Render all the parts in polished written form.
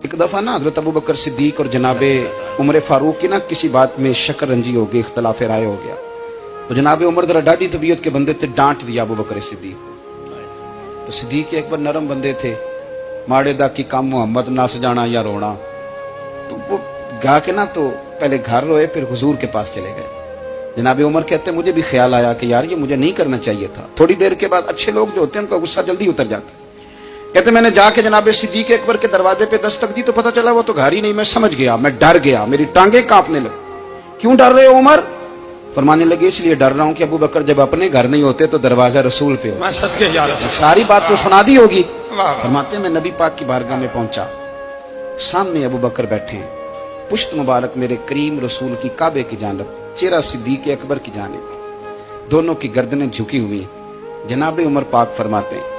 एक दफ़ा ना हज़रत अबू बकर सिद्दीक और जनाबे उमर फारूक की ना किसी बात में शकरंजी हो गई, इख्तलाफ राय हो गया। तो जनाबे उमर जरा डाढ़ी तबीयत के बंदे थे, डांट दिया अबू बकर सिद्दीक को। तो सिद्दीक एक बार नरम बंदे थे, माड़े दा की काम मोहम्मद नस जाना या रोना। तो वो गा के ना तो पहले घर रोए, फिर हुजूर के पास चले गए। जनाबे उमर कहते मुझे भी ख्याल आया कि यार ये मुझे नहीं करना चाहिए था। थोड़ी देर के बाद अच्छे लोग जो होते हैं उनका गुस्सा जल्दी उतर जाता है। कहते मैंने जाके जनाबे सिद्दीक अकबर के दरवाजे पे दस्तक दी तो पता चला वो तो घर ही नहीं। मैं समझ गया, मैं डर गया, मेरी टांगे कांपने लगी। क्यों डर रहे हो उमर? फरमाने लगे इसलिए डर रहा हूं कि अबू बकर जब अपने घर नहीं होते तो दरवाजा रसूल पे हो। सारी बात तो सुना दी होगी। फरमाते मैं नबी पाक की बारगाह में पहुंचा, सामने अबू बकर बैठे हैं, पुश्त मुबारक मेरे करीम रसूल की काबे की जानब, चेहरा सिद्दीक अकबर की जानिब, दोनों की गर्दनें झुकी हुई। जनाबे उमर पाक फरमाते हैं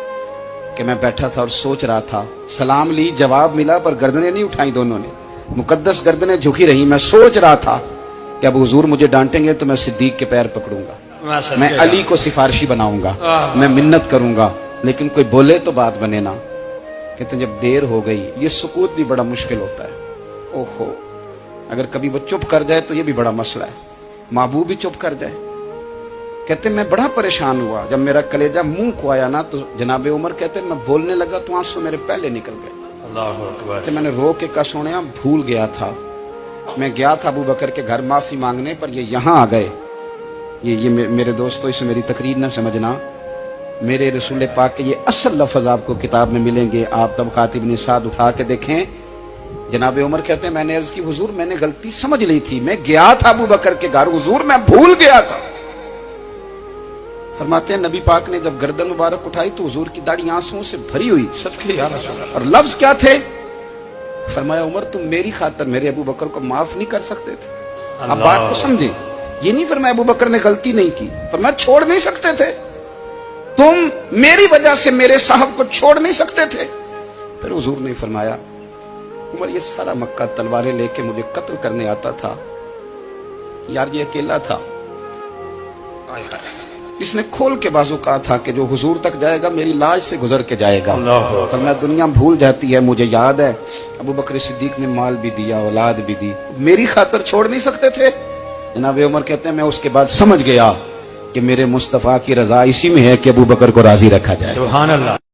कि मैं बैठा था और सोच रहा था, सलाम ली, जवाब मिला, पर गर्दनें नहीं उठाई दोनों ने, मुकद्दस गर्दनें झुकी रही। मैं सोच रहा था कि अब हुजूर मुझे डांटेंगे तो मैं सिद्दीक के पैर पकड़ूंगा, मैं अली को सिफारिशी बनाऊंगा, मैं मिन्नत करूंगा, लेकिन कोई बोले तो बात बने ना। कहते जब देर हो गई, ये सुकूत भी बड़ा मुश्किल होता है। ओहो, अगर कभी वो चुप कर जाए तो ये भी बड़ा मसला है, महबूब भी चुप कर जाए। कहते मैं बड़ा परेशान हुआ, जब मेरा कलेजा मुंह को आया ना तो जनाबे उमर कहते मैं बोलने लगा तो आंसू मेरे पहले निकल गए। अल्लाह अकबर। कहते मैंने रो के कहा सोनिया भूल गया था, मैं गया था अबू बकर के घर माफी मांगने, पर ये यहाँ आ गए। ये मेरे दोस्तों इसे मेरी तकरीर ना समझना, मेरे रसूल पाक के ये असल लफ्ज आपको किताब में मिलेंगे। आप तब खातिब निसाद उठा के देखें। जनाबे उमर कहते हैं मैंने अर्ज की हुजूर मैंने गलती समझ ली थी, मैं गया था अबू बकर के घर हुजूर, मैं भूल गया था। फरमाते हैं नबी पाक ने जब गर्दन मुबारक उठाई तो हुजूर की दाढ़ी आंसुओं से भरी हुई। और लफ्ज क्या थे? फरमाया उमर तुम मेरी खातर मेरे अबू बकर को माफ नहीं कर सकते थे। अब बात को समझे, ये नहीं फरमाया अबू बकर ने गलती नहीं की, फरमाया छोड़ नहीं सकते थे, तुम मेरी वजह से मेरे साहब को छोड़ नहीं सकते थे। फिर हुजूर ने फरमाया उमर ये सारा मक्का तलवारें लेके मुझे कत्ल करने आता था, यार ये अकेला था, इसने खोल के बाजू कहा था कि जो हुजूर तक जाएगा मेरी लाश से गुजर के जाएगा। पर मैं दुनिया भूल जाती है, मुझे याद है अबू बकर सिद्दीक ने माल भी दिया, औलाद भी दी, मेरी खातर छोड़ नहीं सकते थे। जनाबे उमर कहते हैं मैं उसके बाद समझ गया कि मेरे मुस्तफा की रजा इसी में है कि अबू बकर को राजी रखा जाए। सुभान अल्लाह।